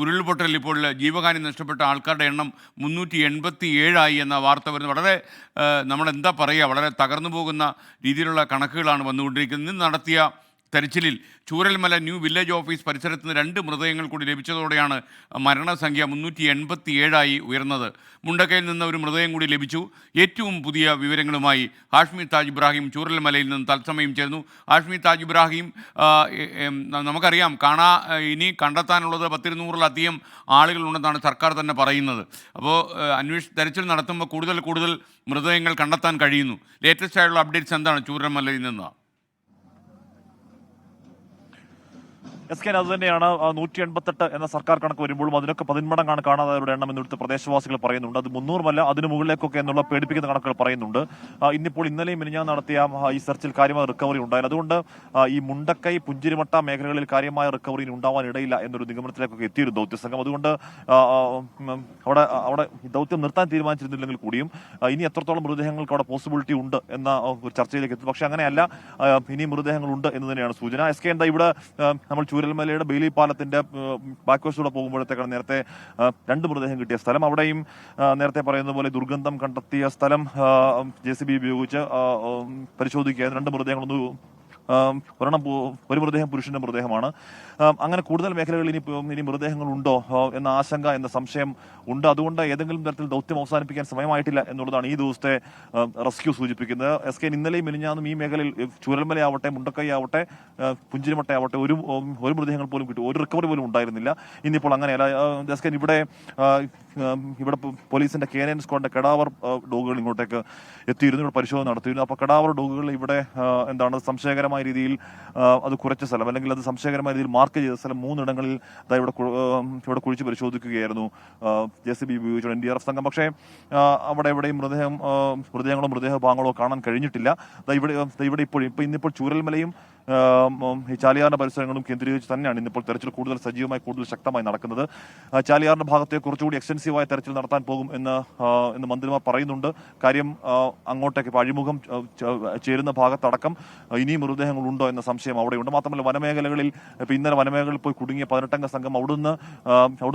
ഉരുൾപൊട്ടലിൽ ഇപ്പോൾ ജീവഹാനി നഷ്ടപ്പെട്ട ആൾക്കാരുടെ എണ്ണം 387 എന്ന വാർത്ത വരുന്നത് വളരെ നമ്മളെന്താ പറയുക, വളരെ തകർന്നു പോകുന്ന രീതിയിലുള്ള കണക്കുകളാണ് വന്നുകൊണ്ടിരിക്കുന്നത്. ഇന്ന് നടത്തിയ തെരച്ചിലിൽ ചൂരൽമല ന്യൂ വില്ലേജ് ഓഫീസ് പരിസരത്ത് നിന്ന് 2 മൃതദേഹങ്ങൾ കൂടി ലഭിച്ചതോടെയാണ് മരണസംഖ്യ 387 ഉയർന്നത്. മുണ്ടക്കയിൽ നിന്ന് ഒരു മൃതദേഹം കൂടി ലഭിച്ചു. ഏറ്റവും പുതിയ വിവരങ്ങളുമായി ഹാഷ്മി താജ് ഇബ്രാഹിം ചൂരൽമലയിൽ നിന്ന് തത്സമയം ചേർന്നു. ഹാഷ്മി താജ് ഇബ്രാഹിം, നമുക്കറിയാം ഇനി കണ്ടെത്താനുള്ളത് 200-ലധികം ആളുകളുണ്ടെന്നാണ് സർക്കാർ തന്നെ പറയുന്നത്. അപ്പോൾ തെരച്ചിൽ നടത്തുമ്പോൾ കൂടുതൽ മൃതദേഹങ്ങൾ കണ്ടെത്താൻ കഴിയുന്നു. ലേറ്റസ്റ്റ് ആയിട്ടുള്ള അപ്ഡേറ്റ്സ് എന്താണ് ചൂരൽമലയിൽ നിന്ന്? SK അത് തന്നെയാണ് 188 എന്ന സർക്കാർ കണക്ക് വരുമ്പോഴും അതിനൊക്കെ 10 മടങ്ങാണ് കാണാതായവരുടെ എണ്ണം എന്ന് ഇവിടുത്തെ പ്രദേശവാസികൾ പറയുന്നുണ്ട്. അത് 300 അതിന് മുകളിലേക്കൊക്കെ എന്നുള്ള പേടിപ്പിക്കുന്ന കണക്കുകൾ പറയുന്നുണ്ട്. ഇന്നലെയും മിനിഞ്ഞാന്ന് നടത്തിയ ഈ സെർച്ചിൽ കാര്യമായ റിക്കവറി ഉണ്ടായിരുന്നു. അതുകൊണ്ട് ഈ മുണ്ടക്കൈ പുഞ്ചിരിമട്ട മേഖലകളിൽ കാര്യമായ റിക്കവറി ഉണ്ടാവാൻ ഇടയില്ല എന്നൊരു നിഗമനത്തിലേക്കൊക്കെ എത്തിയിരുന്നു ദൗത്യസംഘം. അതുകൊണ്ട് അവിടെ ദൗത്യം നിർത്താൻ തീരുമാനിച്ചിരുന്നില്ലെങ്കിൽ കൂടിയും ഇനി എത്രത്തോളം മൃതദേഹങ്ങൾക്ക് അവിടെ പോസിബിലിറ്റി ഉണ്ട് എന്ന ഒരു ചർച്ചയിലേക്ക് എത്തും. പക്ഷെ അങ്ങനെയല്ല, ഇനി മൃതദേഹങ്ങളുണ്ട് എന്ന് തന്നെയാണ് സൂചന. SK എന്താ ഇവിടെ നമ്മൾ ചൂരൽമലയുടെ ബെയിലി പാലത്തിന്റെ ബാക്ക് വശത്തൂടെ പോകുമ്പോഴത്തേക്കാണ് നേരത്തെ 2 മൃതദേഹം കിട്ടിയ സ്ഥലം. അവിടെയും നേരത്തെ പറയുന്ന പോലെ ദുർഗന്ധം കണ്ടെത്തിയ സ്ഥലം JCB ഉപയോഗിച്ച് പരിശോധിക്കുകയായിരുന്നു. 2 മൃതദേഹങ്ങളൊന്നും ഒരു മൃതദേഹം പുരുഷന്റെ മൃതദേഹമാണ്. അങ്ങനെ കൂടുതൽ മേഖലകളിൽ ഇനി മൃതദേഹങ്ങൾ ഉണ്ടോ എന്ന ആശങ്ക, എന്ന സംശയം ഉണ്ട്. അതുകൊണ്ട് ഏതെങ്കിലും തരത്തിൽ ദൗത്യം അവസാനിപ്പിക്കാൻ സമയമായിട്ടില്ല എന്നുള്ളതാണ് ഈ ദിവസത്തെ റെസ്ക്യൂ സൂചിപ്പിക്കുന്നത്. SK ഇന്നലെയും മിനിഞ്ഞാന്നും ഈ മേഖലയിൽ ചൂരൽമലയാവട്ടെ, മുണ്ടക്കൈ ആവട്ടെ, പുഞ്ചിരിമട്ടയാവട്ടെ ഒരു മൃതദേഹങ്ങൾ പോലും കിട്ടും, ഒരു റിക്കവറി പോലും ഉണ്ടായിരുന്നില്ല. ഇന്നിപ്പോൾ അങ്ങനെയല്ല. SK ഇവിടെ പോലീസിന്റെ K9 സ്ക്വാഡിന്റെ കടാവർ ഡോഗുകൾ ഇങ്ങോട്ടേക്ക് എത്തിയിരുന്നു, ഇവിടെ പരിശോധന നടത്തിയിരുന്നു. അപ്പോൾ കടാവർ ഡോഗുകൾ ഇവിടെ സംശയകരമായ രീതിയിൽ അത് കുറച്ച സ്ഥലം, അല്ലെങ്കിൽ അത് സംശയകരമായ രീതിയിൽ മാർക്ക് ചെയ്ത സ്ഥലം 3 ഇടങ്ങളിൽ ഇവിടെ കുഴിച്ച് പരിശോധിക്കുകയായിരുന്നു JCB ഉപയോഗിച്ചുള്ള NDRF സംഘം. പക്ഷേ അവിടെ എവിടെയും മൃതദേഹങ്ങളോ മൃതദേഹഭാഗങ്ങളോ കാണാൻ കഴിഞ്ഞിട്ടില്ല. ഇന്നിപ്പോൾ ചൂരൽമലയും ഈ ചാലിയാറിന്റെ പരിസരങ്ങളും കേന്ദ്രീകരിച്ച് തന്നെയാണ് ഇന്നിപ്പോൾ തെരച്ചിൽ കൂടുതൽ സജീവമായി, കൂടുതൽ ശക്തമായി നടക്കുന്നത്. ചാലിയാറിന്റെ ഭാഗത്തെ കുറച്ചുകൂടി എക്സ്റ്റൻസീവായ തെരച്ചിൽ നടത്താൻ പോകും എന്ന് മന്ത്രിമാർ പറയുന്നുണ്ട്. കാര്യം അങ്ങോട്ടേക്ക് ഇപ്പോൾ അഴിമുഖം ചേരുന്ന ഭാഗത്തടക്കം ഇനിയും മൃതദേഹങ്ങൾ ഉണ്ടോ എന്ന സംശയം അവിടെയുണ്ട്. മാത്രമല്ല വനമേഖലകളിൽ ഇന്നലെ വനമേഖലയിൽ പോയി കുടുങ്ങിയ 18 അംഗ സംഘം അവിടുന്ന്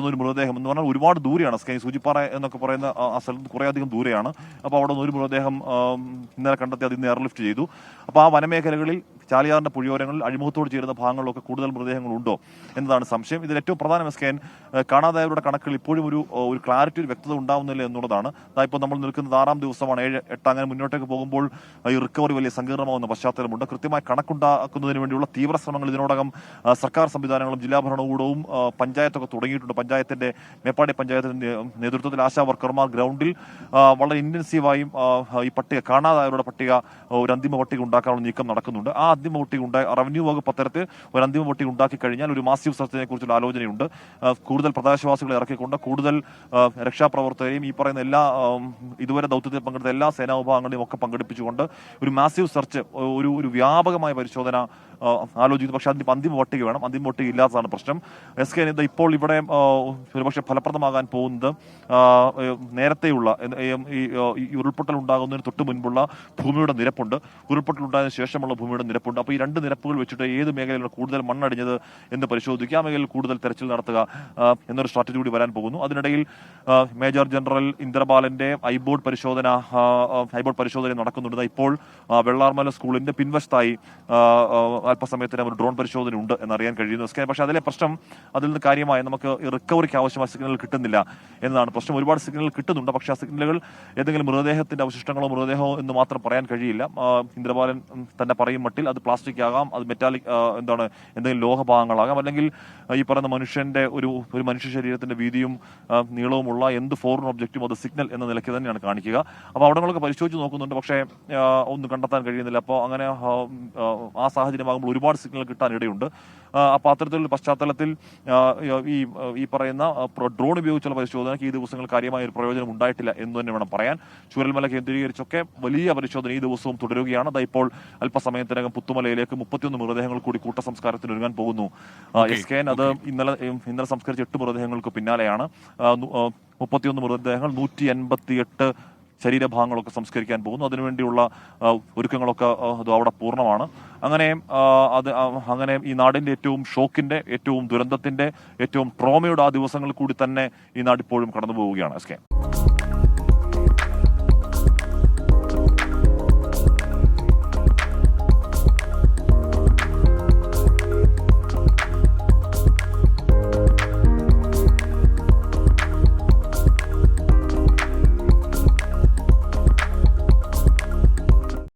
ഒരു മൃതദേഹം എന്ന് പറഞ്ഞാൽ ഒരുപാട് ദൂരെയാണ്. സൂചിപ്പാറ എന്നൊക്കെ പറയുന്ന ആ സ്ഥലത്ത് കുറേയധികം ദൂരെയാണ്. അപ്പോൾ അവിടെ നിന്ന് ഒരു മൃതദേഹം ഇന്നലെ കണ്ടെത്തി, അത് ഇന്ന് എയർലിഫ്റ്റ് ചെയ്തു. അപ്പോൾ ആ വനമേഖലകളിൽ ചാലിയാറിന്റെ പുഴയോരങ്ങളിൽ അഴിമുഖത്തോട് ചേരുന്ന ഭാഗങ്ങളിലൊക്കെ കൂടുതൽ മൃതദേഹങ്ങൾ ഉണ്ടോ എന്നതാണ് സംശയം. ഇതിൽ ഏറ്റവും പ്രധാനം കാണാതായവരുടെ കണക്കുകൾ ഇപ്പോഴും ഒരു ക്ലാരിറ്റി, ഒരു വ്യക്തത ഉണ്ടാവുന്നില്ല എന്നുള്ളതാണ്. ഇപ്പോൾ നമ്മൾ നിൽക്കുന്നത് 6-ാം ദിവസമാണ്, 7, 8 അങ്ങനെ മുന്നോട്ടേക്ക് പോകുമ്പോൾ ഈ റിക്കവറി വലിയ സങ്കീർണമാകുന്ന പശ്ചാത്തലമുണ്ട്. കൃത്യമായി കണക്കുണ്ടാക്കുന്നതിന് വേണ്ടിയുള്ള തീവ്ര ശ്രമങ്ങൾ ഇതിനോടകം സർക്കാർ സംവിധാനങ്ങളും ജില്ലാ ഭരണകൂടവും പഞ്ചായത്തൊക്കെ തുടങ്ങിയിട്ടുണ്ട്. പഞ്ചായത്തിന്റെ മേപ്പാടി പഞ്ചായത്തിന്റെ നേതൃത്വത്തിൽ ആശാ വർക്കർമാർ ഗ്രൗണ്ടിൽ വളരെ ഇന്റൻസീവായും ഈ കാണാതായവരുടെ പട്ടിക, ഒരു അന്തിമ പട്ടിക ഉണ്ടാക്കാനുള്ള നീക്കം നടക്കുന്നുണ്ട്. ആ അന്തിമ പട്ടിക റവന്യൂ വകുപ്പ് അത്തരത്തിൽ ഒരു അന്തിമ പട്ടിക ഉണ്ടാക്കി കഴിഞ്ഞാൽ ഒരു മാസീവ് സെർച്ചിനെ കുറിച്ചുള്ള ആലോചനയുണ്ട്. കൂടുതൽ പ്രദേശവാസികളെ ഇറക്കിക്കൊണ്ട് കൂടുതൽ രക്ഷാപ്രവർത്തകരെയും ഈ പറയുന്ന ഇതുവരെ ദൗത്യത്തിൽ പങ്കെടുത്ത എല്ലാ സേനാ വിഭാഗങ്ങളെയും ഒക്കെ പങ്കെടുപ്പിച്ചുകൊണ്ട് ഒരു മാസീവ് സെർച്ച്, ഒരു വ്യാപകമായ പരിശോധന ആലോചിക്കുന്നു. പക്ഷെ അതിന് അന്തിമ പട്ടിക വേണം. അന്തിമ പട്ടിക ഇല്ലാത്തതാണ് പ്രശ്നം. SK ഇപ്പോൾ ഇവിടെ ഒരുപക്ഷെ ഫലപ്രദമാകാൻ പോകുന്നത് നേരത്തെയുള്ള ഈ ഉരുൾപൊട്ടൽ ഉണ്ടാകുന്നതിന് തൊട്ട് മുൻപുള്ള ഭൂമിയുടെ നിരപ്പുണ്ട്, ഉരുൾപൊട്ടൽ ഉണ്ടായതിനു ശേഷമുള്ള ഭൂമിയുടെ നിരപ്പുണ്ട്. അപ്പോൾ ഈ 2 നിരപ്പുകൾ വെച്ചിട്ട് ഏത് മേഖലയിലാണ് കൂടുതൽ മണ്ണടിഞ്ഞത് എന്ന് പരിശോധിക്കുക, ആ മേഖലയിൽ കൂടുതൽ തെരച്ചിൽ നടത്തുക എന്നൊരു സ്ട്രാറ്റജി കൂടി വരാൻ പോകുന്നു. അതിനിടയിൽ മേജർ ജനറൽ ഇന്ദ്രബാലന്റെ ഐബോർഡ് പരിശോധന നടക്കുന്നുണ്ട്. ഇപ്പോൾ വെള്ളാർമല സ്കൂളിന്റെ പിൻവശത്തായി അല്പസമയത്തിന് ഒരു ഡ്രോൺ പരിശോധന ഉണ്ട് എന്നറിയാൻ കഴിയുന്നു. പക്ഷേ അതിലെ പ്രശ്നം, അതിൽ നിന്ന് കാര്യമായി നമുക്ക് റിക്കവറിക്ക് ആവശ്യമായ സിഗ്നൽ കിട്ടുന്നില്ല എന്നതാണ് പ്രശ്നം. ഒരുപാട് സിഗ്നൽ കിട്ടുന്നുണ്ട്, പക്ഷേ ആ സിഗ്നലുകൾ ഏതെങ്കിലും മൃതദേഹത്തിന്റെ അവശിഷ്ടങ്ങളോ മൃതദേഹമോ എന്ന് മാത്രം പറയാൻ കഴിയില്ല. ഇന്ദ്രബാലൻ തന്നെ പറയും മട്ടിൽ അത് പ്ലാസ്റ്റിക് ആകാം, അത് മെറ്റാലിക് എന്തെങ്കിലും ലോഹഭാഗങ്ങളാകാം, അല്ലെങ്കിൽ ഈ പറയുന്ന മനുഷ്യന്റെ ഒരു മനുഷ്യ ശരീരത്തിന്റെ വീതിയും നീളവുമുള്ള എന്ത് ഫോറിൻ ഒബ്ജക്റ്റും അത് സിഗ്നൽ എന്ന നിലയ്ക്ക് തന്നെയാണ് കാണിക്കുക. അപ്പോൾ അവിടങ്ങളൊക്കെ പരിശോധിച്ച് നോക്കുന്നുണ്ട്, പക്ഷേ ഒന്നും കണ്ടെത്താൻ കഴിയുന്നില്ല. അപ്പോൾ അങ്ങനെ ആ സാഹചര്യമാകുമ്പോൾ ഒരുപാട് സിഗ്നൽ കിട്ടാൻ ഇടയുണ്ട്. അപ്പോൾ അത്തരത്തിലുള്ള പശ്ചാത്തലത്തിൽ ഈ പറയുന്ന ഡ്രോൺ ഉപയോഗിച്ചുള്ള പരിശോധനയ്ക്ക് ഈ ദിവസങ്ങൾ കാര്യമായ ഒരു പ്രയോജനം ഉണ്ടായിട്ടില്ല എന്ന് തന്നെ വേണം പറയാൻ. ചൂരൽമല കേന്ദ്രീകരിച്ചൊക്കെ വലിയ പരിശോധന ഈ ദിവസവും തുടരുകയാണ്. ഇപ്പോൾ അല്പസമയത്തിനകം പുത്തുമലയിലേക്ക് 31 മൃതദേഹങ്ങൾ കൂടി കൂട്ടസംസ്കാരത്തിന് ഒരുങ്ങാൻ പോകുന്നു. SK അത് ഇന്നലെ സംസ്കരിച്ച 8 മൃതദേഹങ്ങൾക്ക് പിന്നാലെയാണ് 31 മൃതദേഹങ്ങൾ 188 ശരീരഭാഗങ്ങളൊക്കെ സംസ്കരിക്കാൻ പോകുന്നു. അതിനുവേണ്ടിയുള്ള ഒരുക്കങ്ങളൊക്കെ അവിടെ പൂർണ്ണമാണ്. അങ്ങനെ ഈ നാടിന്റെ ഏറ്റവും ഷോക്കിന്റെ, ഏറ്റവും ദുരന്തത്തിന്റെ, ഏറ്റവും ട്രോമയുടെ ആ ദിവസങ്ങളിൽ കൂടി തന്നെ ഈ നാട് ഇപ്പോഴും കടന്നു പോവുകയാണ്. S K.